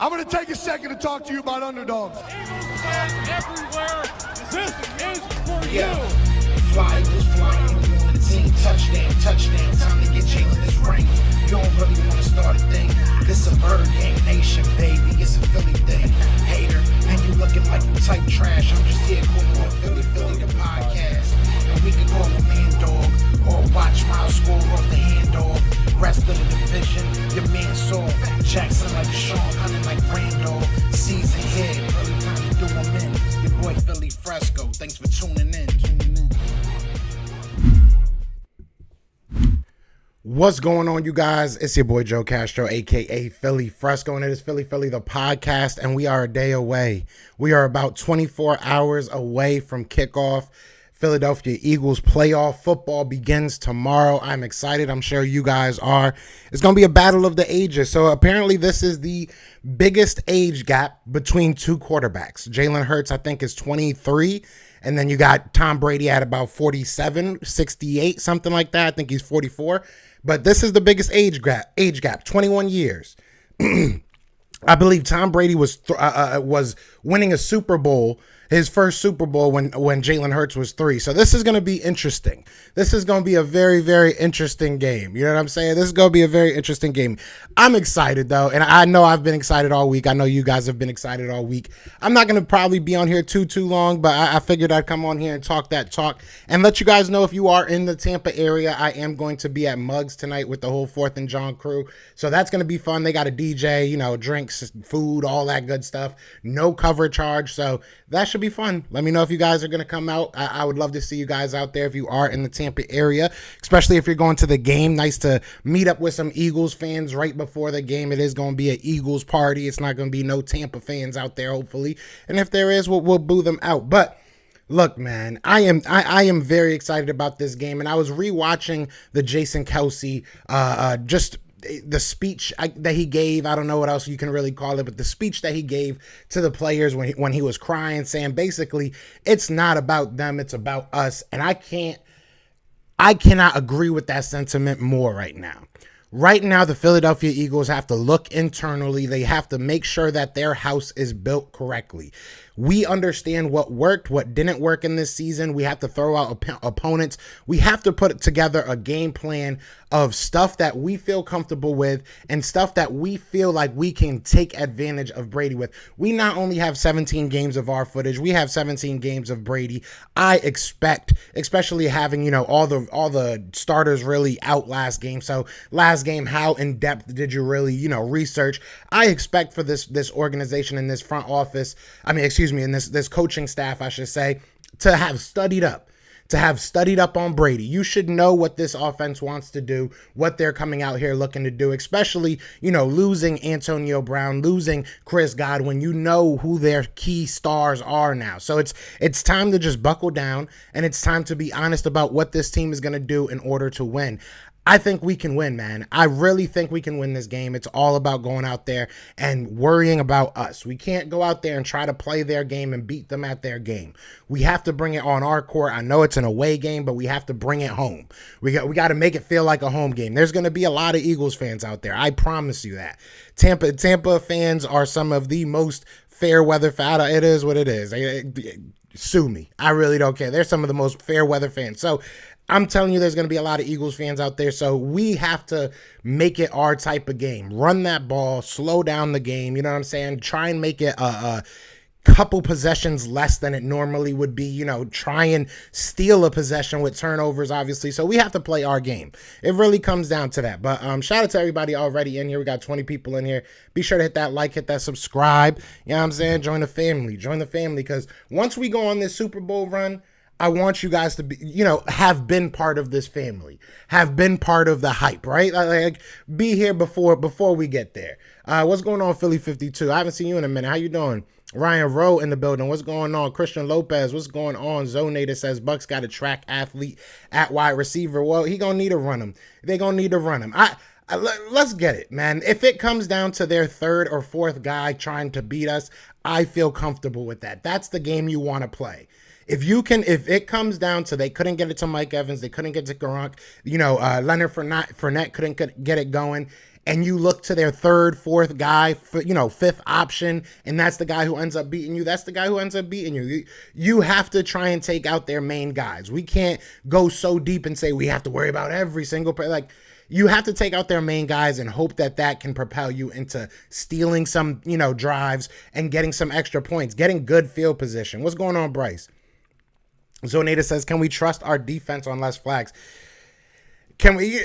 I'm going to take a second to talk to you about underdogs. Eagles fans everywhere, this is for you. Fly Eagles flying on the team. Touchdown, touchdown. Time to get Jalen this ring. You don't really want to start a thing. This a Bird Gang Nation, baby. It's a Philly thing. Hater, and you looking like you type trash. I'm just here calling on Philly the podcast. And we can call a man dog or watch Miles score off the handoff. Rest of the division, your man soft. Jackson like Sean, hunting like Randall. Season here, early time to do them in. Your boy Philly Fresco. Thanks for tuning in. What's going on, you guys? It's your boy Joe Castro, aka Philly Fresco, and it is Philly the podcast, and we are a day away. We are about 24 hours away from kickoff. Philadelphia Eagles playoff football begins tomorrow. I'm excited. I'm sure you guys are. It's going to be a battle of the ages. So apparently this is the biggest age gap between two quarterbacks. Jalen Hurts, I think, is 23. And then you got Tom Brady at about 47, 68, something like that. I think he's 44. But this is the biggest age gap, 21 years. I believe Tom Brady was winning a Super Bowl, his first Super Bowl when Jalen Hurts was 3. So this is going to be interesting. This is going to be a very, very interesting game. You know what I'm saying? This is going to be a very interesting game. I'm excited, though, and I know I've been excited all week. I know you guys have been excited all week. I'm not going to probably be on here too long, but I figured I'd come on here and talk that talk and let you guys know if you are in the Tampa area, I am going to be at Mugs tonight with the whole 4th and John crew. So that's going to be fun. They got a DJ, you know, drinks, food, all that good stuff. No cover charge. So that should be fun. Let me know if you guys are going to come out. I would love to see you guys out there if you are in the Tampa area, especially if you're going to the game. Nice to meet up with some Eagles fans right before the game. It is going to be an Eagles party. It's not going to be no Tampa fans out there, hopefully. And if there is, we'll boo them out. But look, man, I am very excited about this game. And I was rewatching the Jason Kelce, just the speech that he gave. I don't know what else you can really call it, but the speech that he gave to the players when he was crying, saying basically it's not about them, it's about us. And I cannot agree with that sentiment more right now. Right now, the Philadelphia Eagles have to look internally. They have to make sure that their house is built correctly. We understand what worked, what didn't work in this season. We have to throw out opponents. We have to put together a game plan of stuff that we feel comfortable with and stuff that we feel like we can take advantage of Brady with. We not only have 17 games of our footage, we have 17 games of Brady. I expect, especially having, you know, all the starters really out last game. So last game, how in depth did you really, you know, research? I expect for this organization in this front office, in this coaching staff, I should say, to have studied up on Brady. You should know what this offense wants to do, what they're coming out here looking to do, especially, you know, losing Antonio Brown, losing Chris Godwin. You know who their key stars are now. So it's time to just buckle down, and it's time to be honest about what this team is going to do in order to win. I think we can win, man. I really think we can win this game. It's all about going out there and worrying about us. We can't go out there and try to play their game and beat them at their game. We have to bring it on our court. I know it's an away game, but we have to bring it home. We got to make it feel like a home game. There's going to be a lot of Eagles fans out there. I promise you that. Tampa fans are some of the most fair weather fans. It is what it is. Sue me. I really don't care. They're some of the most fair weather fans. So I'm telling you, there's going to be a lot of Eagles fans out there, so we have to make it our type of game. Run that ball, slow down the game, you know what I'm saying? Try and make it a couple possessions less than it normally would be, you know, try and steal a possession with turnovers, obviously. So we have to play our game. It really comes down to that. But shout out to everybody already in here. We got 20 people in here. Be sure to hit that like, hit that subscribe. You know what I'm saying? Join the family, because once we go on this Super Bowl run, I want you guys to be, you know, have been part of this family, have been part of the hype, right? Like, be here before we get there. What's going on, Philly 52? I haven't seen you in a minute. How you doing? Ryan Rowe in the building. What's going on? Christian Lopez. What's going on? Zonator says Bucs got a track athlete at wide receiver. Well, he gonna need to run him. They gonna need to run him. Let's get it, man. If it comes down to their 3rd or 4th guy trying to beat us, I feel comfortable with that. That's the game you want to play. If it comes down to they couldn't get it to Mike Evans, they couldn't get to Gronk, you know, Leonard Fournette couldn't get it going, and you look to their third, fourth guy, fifth option, and that's the guy who ends up beating you. That's the guy who ends up beating you. You have to try and take out their main guys. We can't go so deep and say we have to worry about every single player. Like, you have to take out their main guys and hope that that can propel you into stealing some, drives and getting some extra points, getting good field position. What's going on, Bryce? Zonata says, can we trust our defense on less flags? Can we,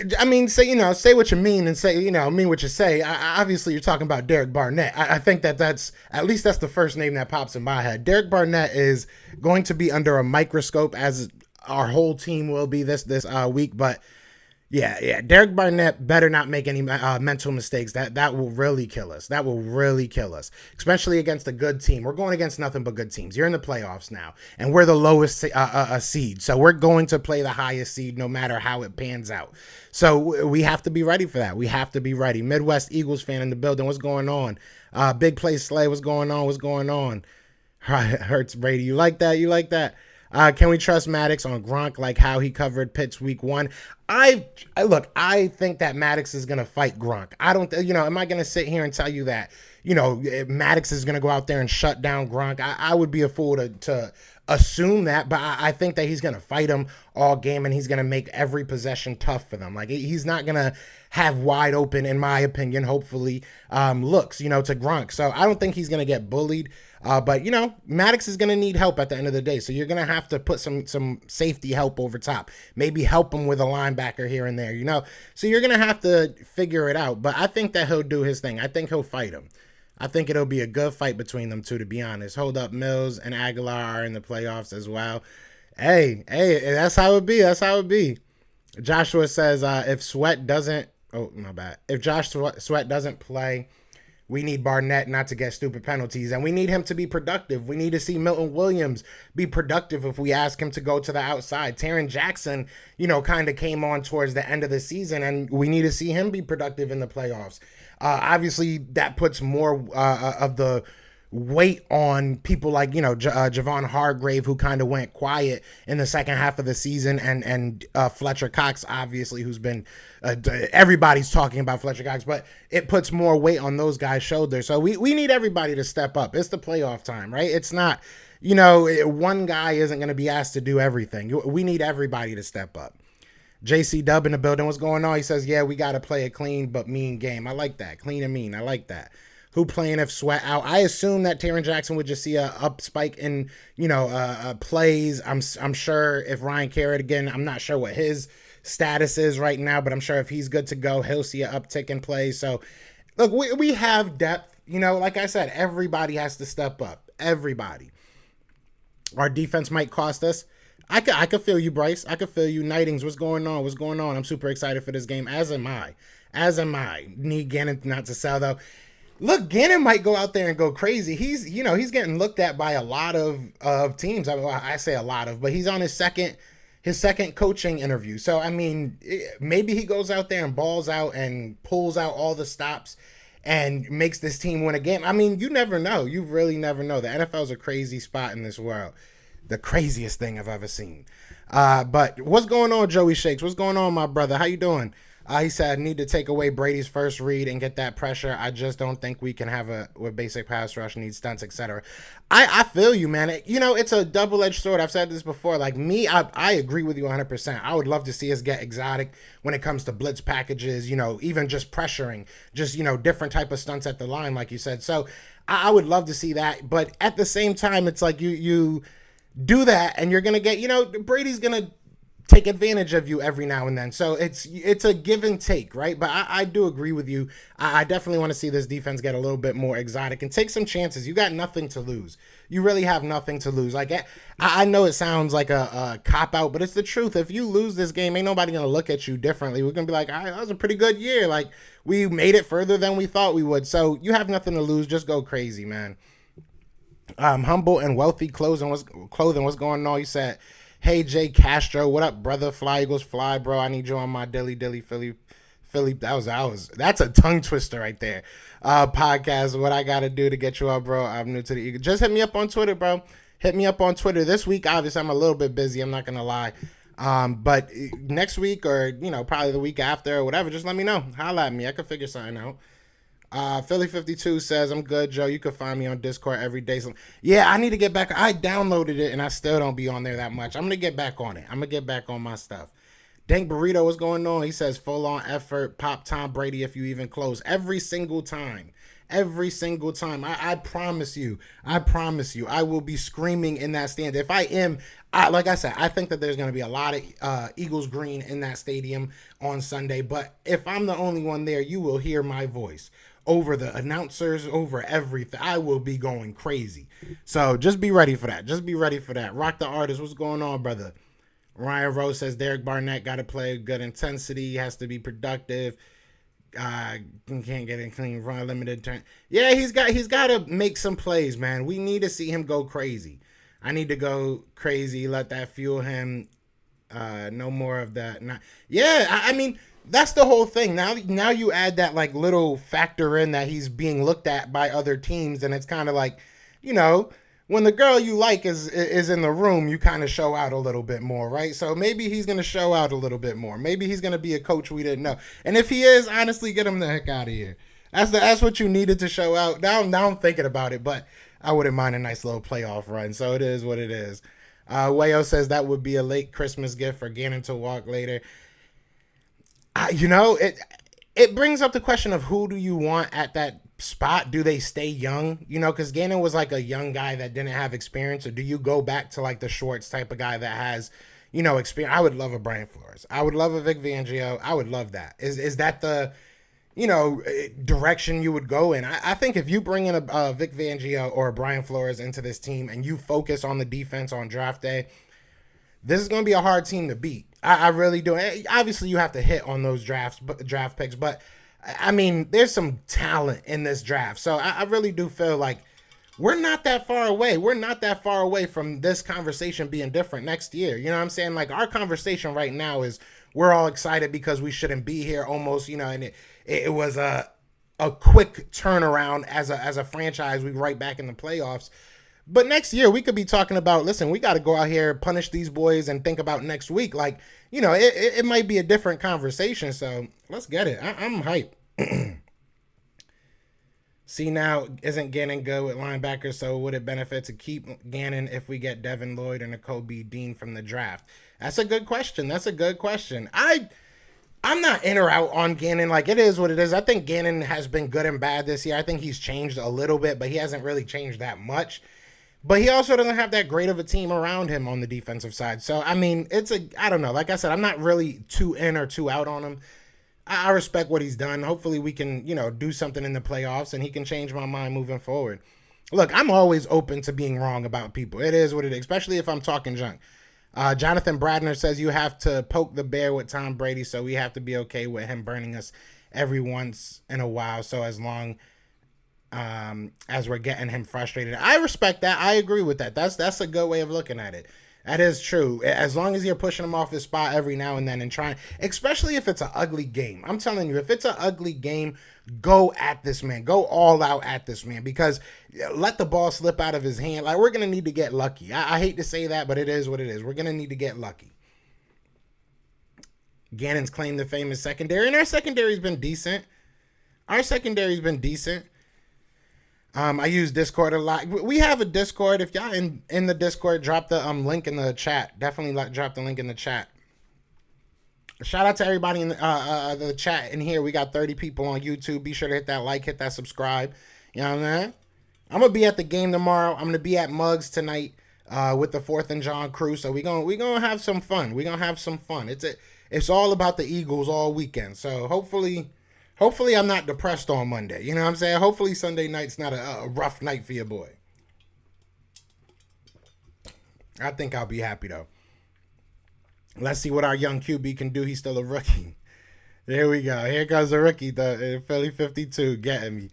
say what you mean and say, mean what you say. Obviously, you're talking about Derek Barnett. I think that's the first name that pops in my head. Derek Barnett is going to be under a microscope, as our whole team will be this week, but yeah. Derek Barnett better not make any mental mistakes. That will really kill us. That will really kill us, especially against a good team. We're going against nothing but good teams. You're in the playoffs now, and we're the lowest seed. So we're going to play the highest seed no matter how it pans out. So we have to be ready for that. We have to be ready. Midwest Eagles fan in the building. What's going on? Big Play Slay. What's going on? What's going on? Hurts Brady. You like that? You like that? Can we trust Maddox on Gronk like how he covered Pitts week 1? I think that Maddox is going to fight Gronk. I don't, am I going to sit here and tell you that, Maddox is going to go out there and shut down Gronk? I would be a fool to assume that, but I think that he's going to fight him all game, and he's going to make every possession tough for them. Like, he's not going to have wide open, in my opinion, hopefully, looks, to Gronk. So I don't think he's going to get bullied. But Maddox is going to need help at the end of the day. So you're going to have to put some safety help over top, maybe help him with a linebacker here and there, so you're going to have to figure it out. But I think that he'll do his thing. I think he'll fight him. I think it'll be a good fight between them two, to be honest. Hold up, Mills and Aguilar are in the playoffs as well. Hey, that's how it be. That's how it be. Joshua says, if Sweat doesn't play, we need Barnett not to get stupid penalties, and we need him to be productive. We need to see Milton Williams be productive if we ask him to go to the outside. Taron Jackson, kind of came on towards the end of the season, and we need to see him be productive in the playoffs. Obviously, that puts more of the weight on people like, Javon Hargrave, who kind of went quiet in the second half of the season, and Fletcher Cox, obviously, who's been everybody's talking about Fletcher Cox, but it puts more weight on those guys' shoulders. So we need everybody to step up. It's the playoff time, right? It's not, one guy isn't going to be asked to do everything. We need everybody to step up. JC Dub in the building. What's going on? He says, yeah, we got to play a clean but mean game. I like that. Clean and mean. I like that. Who playing if Sweat out? I assume that Taron Jackson would just see a up spike in, plays. I'm sure if Ryan Carrot again, I'm not sure what his status is right now, but I'm sure if he's good to go, he'll see an uptick in plays. So, look, we have depth. Like I said, everybody has to step up. Everybody. Our defense might cost us. I could feel you, Bryce. I could feel you. Nightings, what's going on? What's going on? I'm super excited for this game, as am I. Need Gannon not to sell, though. Look, Gannon might go out there and go crazy. He's getting looked at by a lot of teams. I say a lot of, but he's on his second coaching interview. So, maybe he goes out there and balls out and pulls out all the stops and makes this team win a game. You never know. You really never know. The NFL is a crazy spot in this world. The craziest thing I've ever seen. But what's going on, Joey Shakes? What's going on, my brother? How you doing? He said, need to take away Brady's first read and get that pressure. I just don't think we can have with basic pass rush, needs stunts, etc. I feel you, man. It's a double-edged sword. I've said this before. Like me, I agree with you 100%. I would love to see us get exotic when it comes to blitz packages, even just pressuring, just, different type of stunts at the line, like you said. So I would love to see that. But at the same time, it's like you do that and you're going to get, Brady's going to take advantage of you every now and then. So it's a give and take, right? But I do agree with you. I definitely want to see this defense get a little bit more exotic and take some chances. You got nothing to lose. You really have nothing to lose. Like, I know it sounds like a cop-out, but it's the truth. If you lose this game, ain't nobody going to look at you differently. We're going to be like, all right, that was a pretty good year. Like, we made it further than we thought we would. So you have nothing to lose. Just go crazy, man. Humble and wealthy clothing. What's going on? You said, hey, Jay Castro, what up, brother? Fly Eagles fly, bro. I need you on my Dilly Philly. That's a tongue twister right there. Podcast, what I got to do to get you up, bro. I'm new to the Eagles. Just hit me up on Twitter, bro. Hit me up on Twitter. This week, obviously, I'm a little bit busy. I'm not going to lie. But next week or, probably the week after or whatever, just let me know. Holla at me. I could figure something out. Philly52 says, I'm good, Joe. You can find me on Discord every day. So, yeah, I need to get back. I downloaded it, and I still don't be on there that much. I'm going to get back on it. I'm going to get back on my stuff. Dank Burrito, what's going on? He says, full-on effort, pop Tom Brady if you even close. Every single time. Every single time. I promise you. I will be screaming in that stand. If I am, like I said, I think that there's going to be a lot of Eagles green in that stadium on Sunday. But if I'm the only one there, you will hear my voice over the announcers, over everything. I will be going crazy. So just be ready for that. Just be ready for that. Rock the Artist. What's going on, brother? Ryan Rose says Derek Barnett got to play good intensity. Has to be productive. Can't get in clean run, limited turn. Yeah, he's got to make some plays, man. We need to see him go crazy. I need to go crazy. Let that fuel him. No more of that. I mean, that's the whole thing. Now you add that like little factor in that he's being looked at by other teams, and it's kind of like, when the girl you like is in the room, you kind of show out a little bit more, right? So maybe he's going to show out a little bit more. Maybe he's going to be a coach we didn't know. And if he is, honestly, get him the heck out of here. That's what you needed to show out. Now I'm thinking about it, but I wouldn't mind a nice little playoff run. So it is what it is. Wayo says that would be a late Christmas gift for Gannon to walk later. It brings up the question of who do you want at that spot. Do they stay young? Because Gannon was like a young guy that didn't have experience, or do you go back to like the Schwartz type of guy that has, experience? I would love a Brian Flores. I would love a Vic Fangio. I would love that. Is that the, direction you would go in? I think if you bring in a Vic Fangio or a Brian Flores into this team and you focus on the defense on draft day, this is going to be a hard team to beat. I really do. Obviously, you have to hit on those draft picks, but I mean, there's some talent in this draft. So I really do feel like we're not that far away. We're not that far away from this conversation being different next year. You know what I'm saying? Like, our conversation right now is we're all excited because we shouldn't be here almost, and it was a quick turnaround as a franchise. We right back in the playoffs. But next year, we could be talking about, listen, we got to go out here, punish these boys, and think about next week. Like, it might be a different conversation. So let's get it. I'm hyped. See, now, isn't Gannon good with linebackers? So would it benefit to keep Gannon if we get Devin Lloyd and Nakobe Dean from the draft? That's a good question. I'm not in or out on Gannon. Like, it is what it is. I think Gannon has been good and bad this year. I think he's changed a little bit, but he hasn't really changed that much. But he also doesn't have that great of a team around him on the defensive side. So, I mean, I don't know. Like I said, I'm not really too in or too out on him. I respect what he's done. Hopefully we can, do something in the playoffs and he can change my mind moving forward. Look, I'm always open to being wrong about people. It is what it is, especially if I'm talking junk. Jonathan Bradner says you have to poke the bear with Tom Brady, so we have to be okay with him burning us every once in a while. So as long as we're getting him frustrated. I respect that. I agree with that. That's a good way of looking at it. That is true. As long as you're pushing him off his spot every now and then and trying, especially if it's an ugly game. I'm telling you, if it's an ugly game, go at this man. Go all out at this man, because let the ball slip out of his hand. Like, we're going to need to get lucky. I hate to say that, but it is what it is. We're going to need to get lucky. Gannon's claimed the famous secondary, and our secondary's been decent. I use Discord a lot. We have a Discord. If y'all in the Discord, drop the link in the chat. Definitely drop the link in the chat. Shout out to everybody in the chat in here. We got 30 people on YouTube. Be sure to hit that like, hit that subscribe. You know what I mean? I'm gonna be at the game tomorrow. I'm gonna be at Mugs tonight with the 4th and John crew. So we gonna have some fun. It's all about the Eagles all weekend. So hopefully I'm not depressed on Monday. You know what I'm saying? Hopefully Sunday night's not a rough night for your boy. I think I'll be happy, though. Let's see what our young QB can do. He's still a rookie. There we go. Here comes the rookie, the Philly 52, getting me.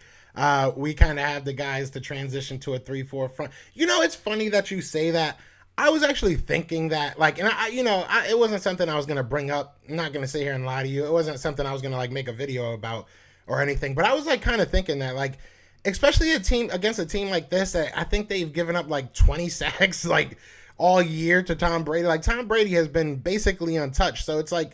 We kind of have the guys to transition to a 3-4 front. It's funny that you say that. I was actually thinking that, it wasn't something I was going to bring up. I'm not going to sit here and lie to you. It wasn't something I was going to, make a video about or anything. But I was, kind of thinking that, especially against a team like this, I think they've given up, 20 sacks, all year to Tom Brady. Like, Tom Brady has been basically untouched. So it's like,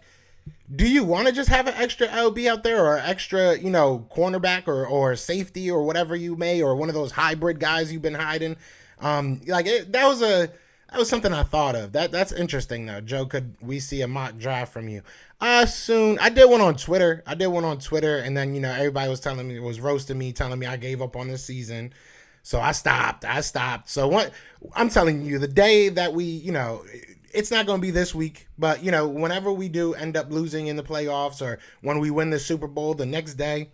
do you want to just have an extra LB out there, or extra, cornerback or safety or whatever you may, or one of those hybrid guys you've been hiding? That was something I thought of. That's interesting though. Joe, could we see a mock draft from you? Soon. I did one on Twitter. And then, everybody was roasting me, telling me I gave up on this season. So I stopped. So what I'm telling you, the day that we, it's not going to be this week, but whenever we do end up losing in the playoffs, or when we win the Super Bowl the next day,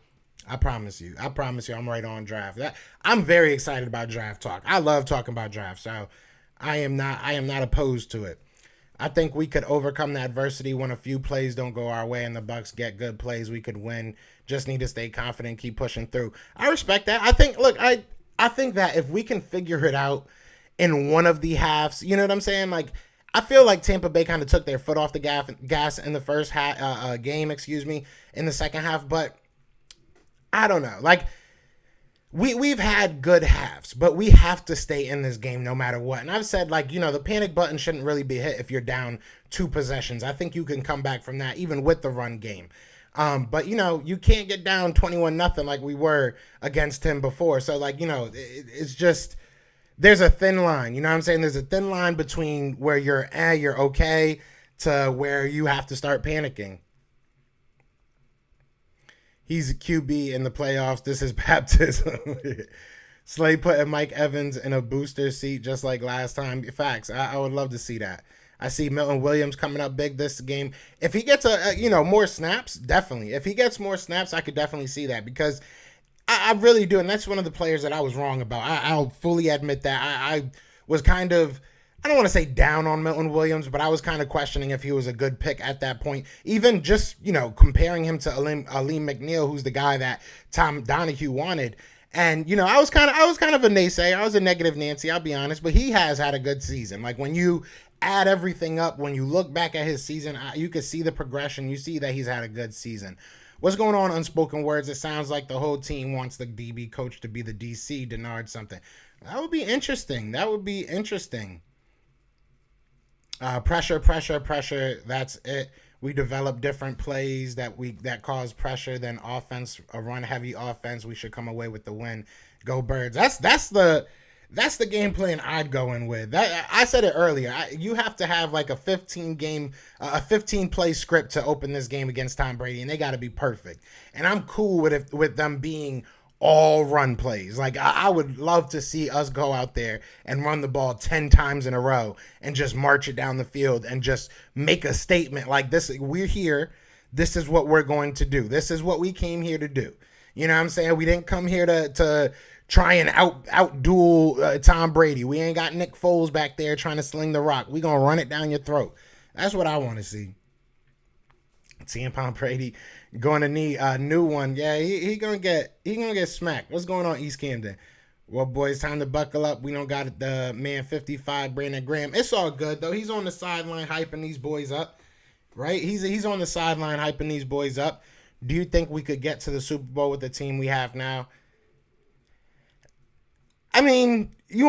I promise you, I'm right on draft. I'm very excited about draft talk. I love talking about draft. So I am not opposed to it. I think we could overcome the adversity when a few plays don't go our way and the Bucs get good plays. We could win. Just need to stay confident, keep pushing through. I respect that. I think that if we can figure it out in one of the halves, you know what I'm saying? Like, I feel like Tampa Bay kind of took their foot off the gas in the first game, in the second half. But I don't know. Like, we've had good halves, but we have to stay in this game no matter what. And I've said, the panic button shouldn't really be hit if you're down 2 possessions. I think you can come back from that even with the run game. But you can't get down 21-0 like we were against him before. So it's just, there's a thin line. You know what I'm saying? There's a thin line between where you're okay to where you have to start panicking. He's a QB in the playoffs. This is baptism. Slay putting Mike Evans in a booster seat just like last time. Facts. I would love to see that. I see Milton Williams coming up big this game. If he gets more snaps, definitely. If he gets more snaps, I could definitely see that, because I really do. And that's one of the players that I was wrong about. I'll fully admit that. I was kind of, I don't want to say down on Milton Williams, but I was kind of questioning if he was a good pick at that point. Even just, comparing him to Aleem McNeil, who's the guy that Tom Donahue wanted. And, I was kind of a naysayer. I was a negative Nancy, I'll be honest, but he has had a good season. Like, when you add everything up, when you look back at his season, you can see the progression. You see that he's had a good season. What's going on, Unspoken Words? It sounds like the whole team wants the DB coach to be the DC, Denard something. That would be interesting. Pressure. That's it. We develop different plays that cause pressure than offense. A run-heavy offense. We should come away with the win. Go Birds. That's the game plan I'd go in with. I said it earlier. You have to have like a 15 play script to open this game against Tom Brady, and they got to be perfect. And I'm cool with them being all run plays. Like, I would love to see us go out there and run the ball 10 times in a row and just march it down the field and just make a statement like this. We're here. This is what we're going to do. This is what we came here to do. You know what I'm saying? We didn't come here to try and out-duel Tom Brady. We ain't got Nick Foles back there trying to sling the rock. We going to run it down your throat. That's what I want to see. Seeing Tom Brady going to need a new one. Yeah, he gonna get smacked. What's going on, East Camden? Well, boys, time to buckle up. We don't got the man 55, Brandon Graham. It's all good though. He's on the sideline hyping these boys up, right? He's on the sideline hyping these boys up. Do you think we could get to the Super Bowl with the team we have now? I mean, do you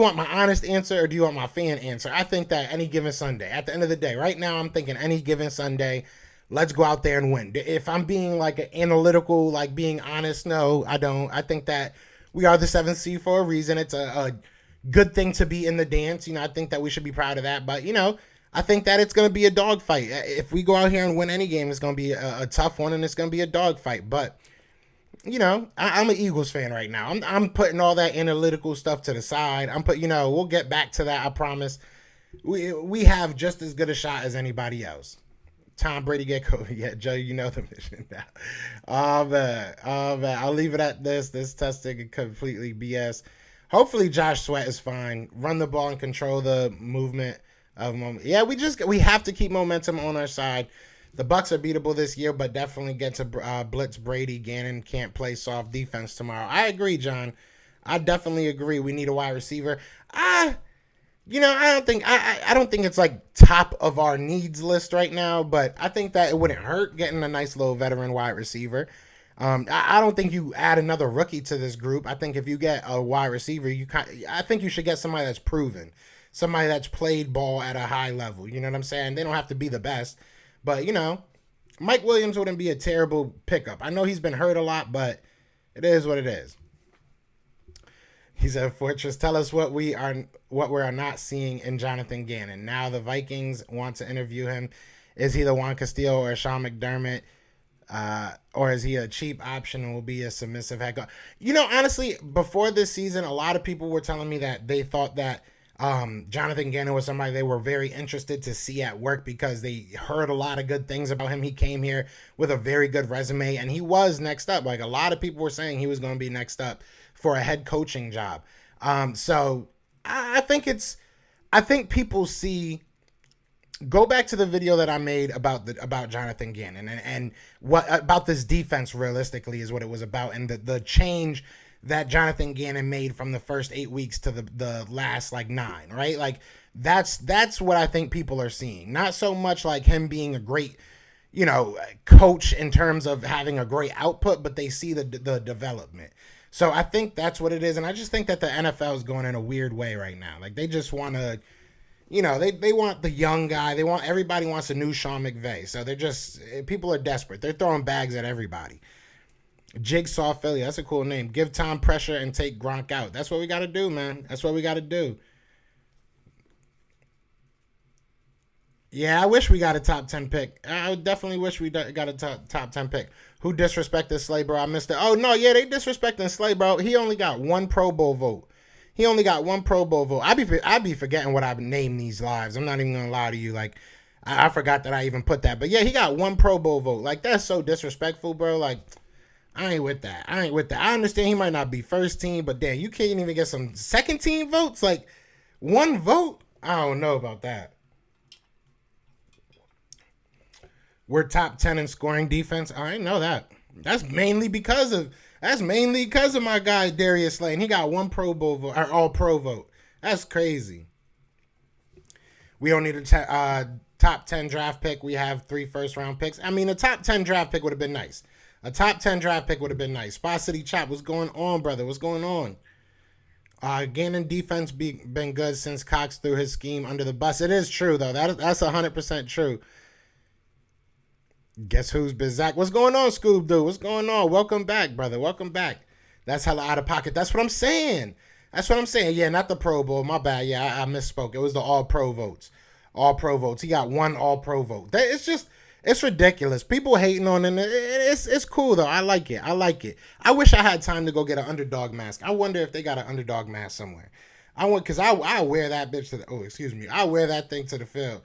want my honest answer or do you want my fan answer? I think that any given Sunday, at the end of the day, right now, I'm thinking any given Sunday, let's go out there and win. If I'm being like analytical, like being honest, no, I don't. I think that we are the 7th seed for a reason. It's a good thing to be in the dance. I think that we should be proud of that. But, I think that it's going to be a dogfight. If we go out here and win any game, it's going to be a tough one and it's going to be a dogfight. But, I'm an Eagles fan right now. I'm putting all that analytical stuff to the side. We'll get back to that, I promise. We have just as good a shot as anybody else. Tom Brady get COVID. Yeah, Joe, you know the mission now. Oh, man. I'll leave it at this. This testing is completely BS. Hopefully Josh Sweat is fine. Run the ball and control the movement of momentum. Yeah, we have to keep momentum on our side. The Bucs are beatable this year, but definitely get to blitz Brady. Gannon can't play soft defense tomorrow. I agree, John. I definitely agree. We need a wide receiver. I don't think it's like top of our needs list right now, but I think that it wouldn't hurt getting a nice little veteran wide receiver. I don't think you add another rookie to this group. I think if you get a wide receiver, I think you should get somebody that's proven, somebody that's played ball at a high level. You know what I'm saying? They don't have to be the best, but Mike Williams wouldn't be a terrible pickup. I know he's been hurt a lot, but it is what it is. He said, Fortress, tell us what we are not seeing in Jonathan Gannon. Now the Vikings want to interview him. Is he the Juan Castillo or Sean McDermott? Or is he a cheap option and will be a submissive head coach? Honestly, before this season, a lot of people were telling me that they thought that Jonathan Gannon was somebody they were very interested to see at work because they heard a lot of good things about him. He came here with a very good resume, and he was next up. Like, a lot of people were saying he was going to be next up for a head coaching job. So I think people see. Go back to the video that I made about Jonathan Gannon and what about this defense realistically is what it was about, and the change that Jonathan Gannon made from the first 8 weeks to the last 9, right? Like that's what I think people are seeing. Not so much like him being a great, coach in terms of having a great output, but they see the development. So I think that's what it is, and I just think that the NFL is going in a weird way right now. Like they just want to. They want the young guy. Everybody wants a new Sean McVay. So people are desperate. They're throwing bags at everybody. Jigsaw Philly, that's a cool name. Give Tom pressure and take Gronk out. That's what we got to do, man. That's what we got to do. Yeah, I wish we got a top 10 pick. I definitely wish we got a top 10 pick. Who disrespected Slay, bro? I missed it. Oh, no, yeah, they disrespecting Slay, bro. He only got one Pro Bowl vote. I be forgetting what I named these lives. I'm not even gonna lie to you. Like, I forgot that I even put that. But yeah, he got one Pro Bowl vote. Like, that's so disrespectful, bro. Like, I ain't with that. I understand he might not be first team, but damn, you can't even get some second team votes. Like, one vote? I don't know about that. We're top 10 in scoring defense. I didn't know that. That's mainly because of my guy Darius Slay. He got one Pro Bowl vote, or all pro vote. That's crazy. We don't need a top 10 draft pick. We have 3 first-round picks. I mean, a top 10 draft pick would have been nice. Spa City Chop, what's going on, brother? What's going on? Gannon defense been good since Cox threw his scheme under the bus. It is true, though. That's 100% true. Guess who's Bizak? What's going on, Scoob-Doo? What's going on? Welcome back, brother. Welcome back. That's hella out of pocket. That's what I'm saying. Yeah, not the Pro Bowl. My bad. Yeah, I misspoke. It was the All-Pro votes. All-Pro votes. He got one All-Pro vote. It's ridiculous. People hating on him. It's cool, though. I like it. I wish I had time to go get an underdog mask. I wonder if they got an underdog mask somewhere. Because I wear that bitch to the... I wear that thing to the field.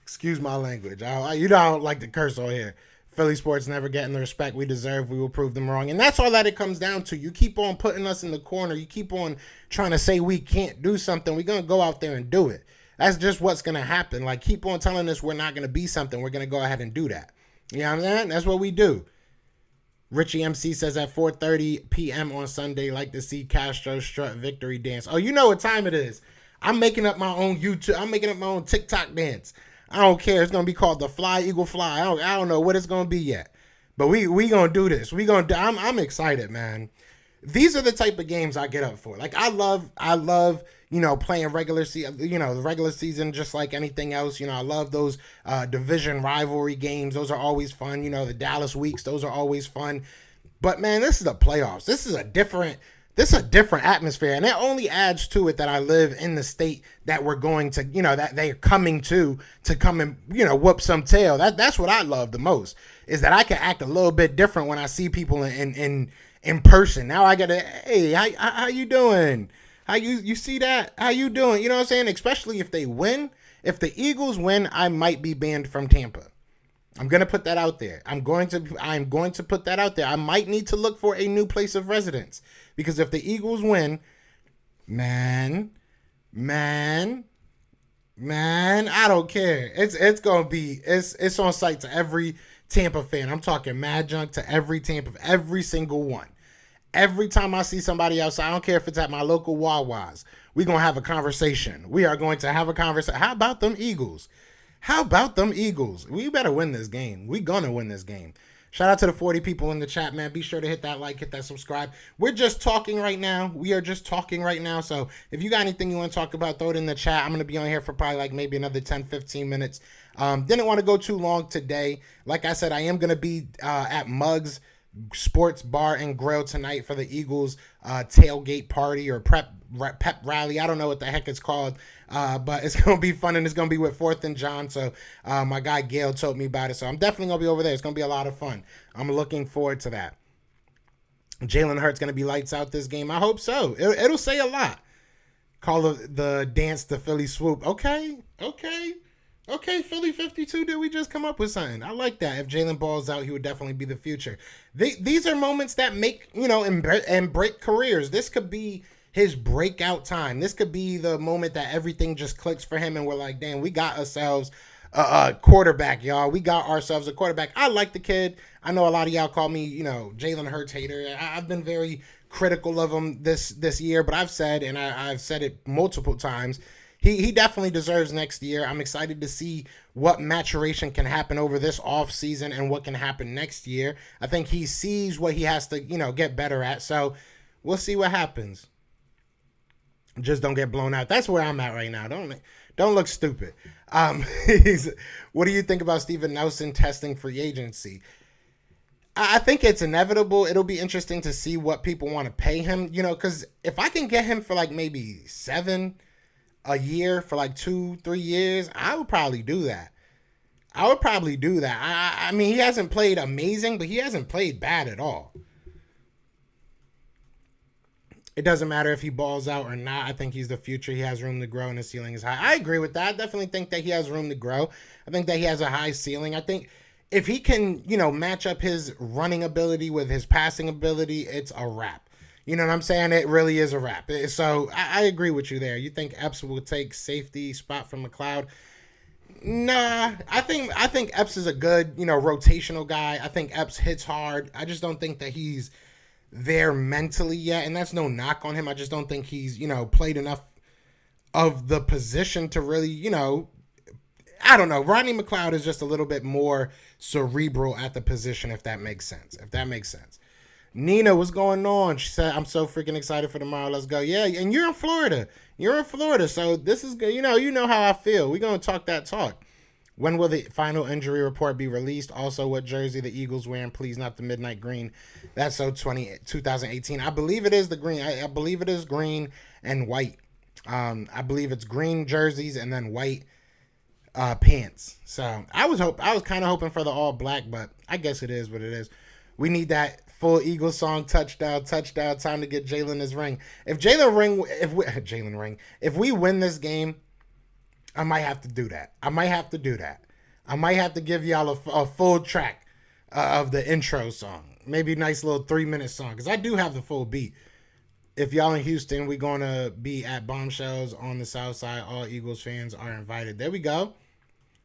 Excuse my language. You don't like to curse on here. Philly sports never getting the respect we deserve. We will prove them wrong. And that's all that it comes down to. You keep on putting us in the corner. You keep on trying to say we can't do something. We're going to go out there and do it. That's just what's going to happen. Like, keep on telling us we're not going to be something. We're going to go ahead and do that. You know what I'm saying? That's what we do. Richie MC says at 4:30 p.m. on Sunday, like to see Castro strut victory dance. Oh, you know what time it is. I'm making up my own YouTube. I'm making up my own TikTok dance. I don't care. It's gonna be called the Fly Eagle Fly. I don't know what it's gonna be yet, but we gonna do this. I'm excited, man. These are the type of games I get up for. Like I love playing the regular season just like anything else. I love those division rivalry games. Those are always fun. The Dallas weeks. Those are always fun. But man, this is the playoffs. This is a different atmosphere, and it only adds to it that I live in the state that we're going to, that they're coming to come and, whoop some tail. That's what I love the most, is that I can act a little bit different when I see people in person. Now I gotta, hey, how you doing? How you see that? How you doing? You know what I'm saying? Especially if they win. If the Eagles win, I might be banned from Tampa. I'm going to put that out there. I'm going to put that out there. I might need to look for a new place of residence, because if the Eagles win, man, I don't care. It's going to be, it's on site to every Tampa fan. I'm talking mad junk to every single one. Every time I see somebody else, I don't care if it's at my local Wawa's, we're going to have a conversation. We are going to have a conversation. How about them Eagles? We better win this game. We're going to win this game. Shout out to the 40 people in the chat, man. Be sure to hit that like, hit that subscribe. We're just talking right now. We are just talking right now. So if you got anything you want to talk about, throw it in the chat. I'm going to be on here for probably like maybe another 10, 15 minutes. Didn't want to go too long today. Like I said, I am going to be at Muggs Sports Bar and Grill tonight for the Eagles tailgate party or pep rally. I don't know what the heck it's called, but it's gonna be fun, and it's gonna be with 4th and John. So my guy Gail told me about it, so I'm definitely gonna be over there. It's gonna be a lot of fun. I'm looking forward to that. Jalen Hurts gonna be lights out this game. I hope so. It'll say a lot. Call the dance the Philly swoop. Okay. Philly 52, did we just come up with something? I like that. If Jalen balls out, he would definitely be the future. These are moments that make, and break careers. This could be his breakout time. This could be the moment that everything just clicks for him and we're like, damn, we got ourselves a quarterback, y'all. We got ourselves a quarterback. I like the kid. I know a lot of y'all call me, Jalen Hurts hater. I've been very critical of him this year, but I've said, and I've said it multiple times, He definitely deserves next year. I'm excited to see what maturation can happen over this offseason and what can happen next year. I think he sees what he has to, get better at. So we'll see what happens. Just don't get blown out. That's where I'm at right now. Don't look stupid. What do you think about Steven Nelson testing free agency? I think it's inevitable. It'll be interesting to see what people want to pay him, because if I can get him for like maybe $7 a year for like 2-3 years, I would probably do that. I mean, he hasn't played amazing, but he hasn't played bad at all. It doesn't matter if he balls out or not. I think he's the future. He has room to grow and his ceiling is high. I agree with that. I definitely think that he has room to grow. I think that he has a high ceiling. I think if he can, match up his running ability with his passing ability, it's a wrap. You know what I'm saying? It really is a wrap. So I agree with you there. You think Epps will take safety spot from McLeod? Nah, I think Epps is a good, rotational guy. I think Epps hits hard. I just don't think that he's there mentally yet, and that's no knock on him. I just don't think he's, played enough of the position to really, I don't know. Rodney McLeod is just a little bit more cerebral at the position, if that makes sense. Nina, what's going on? She said, I'm so freaking excited for tomorrow. Let's go. Yeah, and you're in Florida. So this is good. You know how I feel. We're going to talk that talk. When will the final injury report be released? Also, what jersey the Eagles wearing? Please, not the midnight green. That's so 2018. I believe it is the green. I believe it is green and white. I believe it's green jerseys and then white pants. So I was kind of hoping for the all black, but I guess it is what it is. We need that full Eagles song, touchdown. Time to get Jalen his ring. If we win this game, I might have to do that. I might have to give y'all a full track of the intro song. Maybe a nice little 3-minute song, because I do have the full beat. If y'all in Houston, we're going to be at Bombshells on the South Side. All Eagles fans are invited. There we go.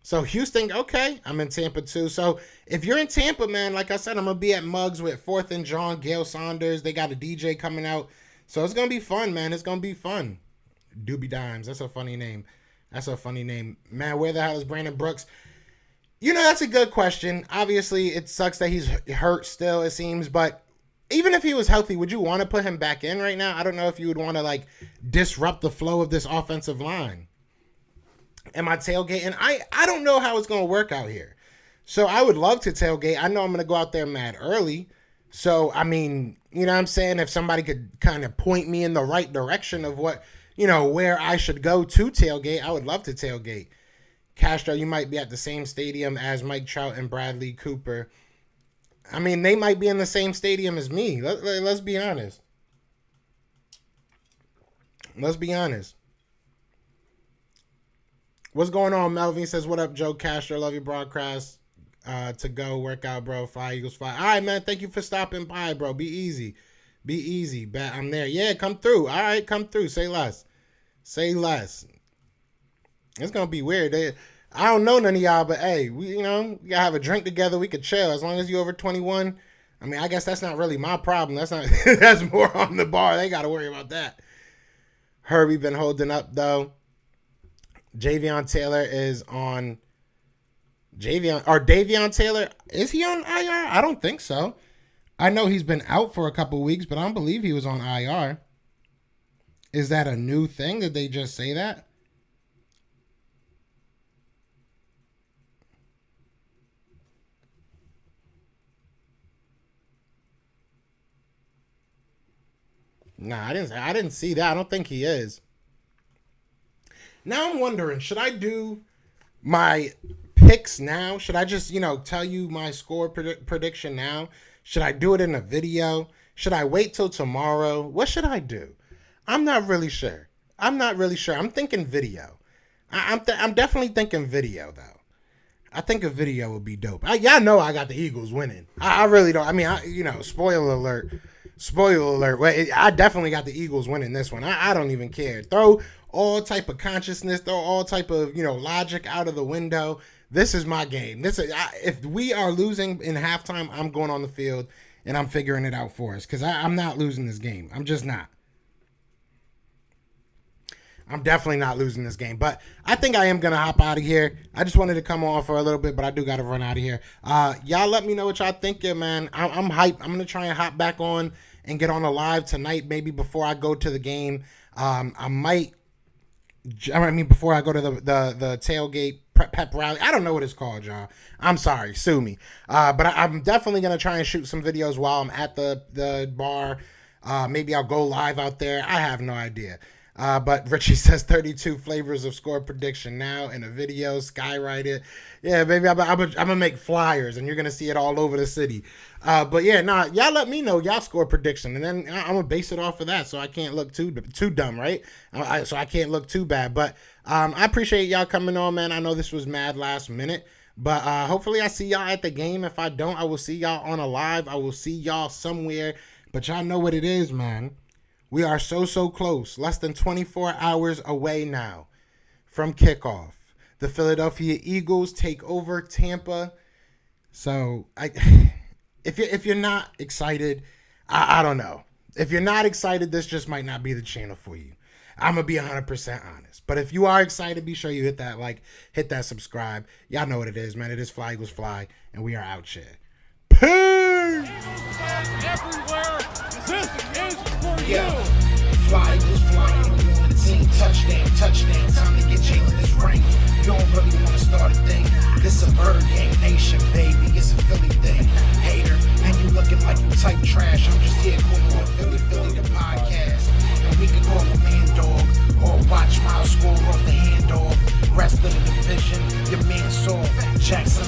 So Houston, okay. I'm in Tampa too. So if you're in Tampa, man, like I said, I'm going to be at Muggs with 4th and John, Gail Saunders. They got a DJ coming out. So it's going to be fun, man. It's going to be fun. Doobie Dimes. That's a funny name. Man, where the hell is Brandon Brooks? That's a good question. Obviously, it sucks that he's hurt still, it seems. But even if he was healthy, would you want to put him back in right now? I don't know if you would want to, disrupt the flow of this offensive line. Am I tailgating? I don't know how it's going to work out here. So I would love to tailgate. I know I'm going to go out there mad early. So, I mean, you know what I'm saying? If somebody could kind of point me in the right direction of what, where I should go to tailgate, I would love to tailgate. Castro, you might be at the same stadium as Mike Trout and Bradley Cooper. I mean, they might be in the same stadium as me. Let's be honest. What's going on? Melvin says, what up, Joe Castro? Love your broadcast. To go work out, bro. Fly Eagles fly. All right, man. Thank you for stopping by, bro. Be easy. Bet I'm there. Yeah, come through. All right, come through. Say less. It's gonna be weird. I don't know none of y'all, but hey, we gotta have a drink together. We could chill as long as you over 21. I mean, I guess that's not really my problem. That's not. That's more on the bar. They gotta worry about that. Herbie been holding up though. Javion Taylor is on Davion Taylor, is he on IR? I don't think so. I know he's been out for a couple weeks, but I don't believe he was on IR. Is that a new thing? Did they just say that? Nah, I didn't see that. I don't think he is. Now I'm wondering, should I do my picks now? Should I just, tell you my score prediction now? Should I do it in a video? Should I wait till tomorrow? What should I do? I'm not really sure. I'm thinking video. I'm definitely thinking video, though. I think a video would be dope. Y'all know I got the Eagles winning. I really don't. I mean, spoiler alert. Spoiler alert. Well, I definitely got the Eagles winning this one. I don't even care. Throw all type of consciousness, throw all type of, logic out of the window. This is my game. If we are losing in halftime, I'm going on the field and I'm figuring it out for us because I'm not losing this game. I'm just not. I'm definitely not losing this game, but I think I am going to hop out of here. I just wanted to come on for a little bit, but I do got to run out of here. Y'all let me know what y'all think, man. I'm hyped. I'm going to try and hop back on and get on a live tonight, maybe before I go to the game. Before I go to the tailgate pep rally. I don't know what it's called, y'all. I'm sorry. Sue me. But I'm definitely going to try and shoot some videos while I'm at the bar. Maybe I'll go live out there. I have no idea. But Richie says 32 flavors of score prediction now in a video. Skywrite it. Yeah, baby, I'm gonna make flyers and you're gonna see it all over the city. But yeah, y'all let me know y'all score prediction and then I'm gonna base it off of that so I can't look too dumb, right? So I can't look too bad. But I appreciate y'all coming on, man. I know this was mad last minute. But hopefully I see y'all at the game. If I don't, I will see y'all on a live. I will see y'all somewhere. But y'all know what it is, man. We are so close. Less than 24 hours away now from kickoff. The Philadelphia Eagles take over Tampa. So if you're not excited, I don't know. If you're not excited, this just might not be the channel for you. I'm going to be 100% honest. But if you are excited, be sure you hit that like, hit that subscribe. Y'all know what it is, man. It is Fly Eagles Fly, and we are out here. Peace! Everywhere. This is for Yeah. you. Fly Eagles flying on the team. Touchdown. Time to get Jalen this ring. You don't really want to start a thing. This a bird gang nation, baby. It's a Philly thing. Hater, and you looking like you type trash. I'm just here calling on Philly the podcast. And we can call a man dog or watch Miles score off the handoff. Rest of the division, your man soft. Jackson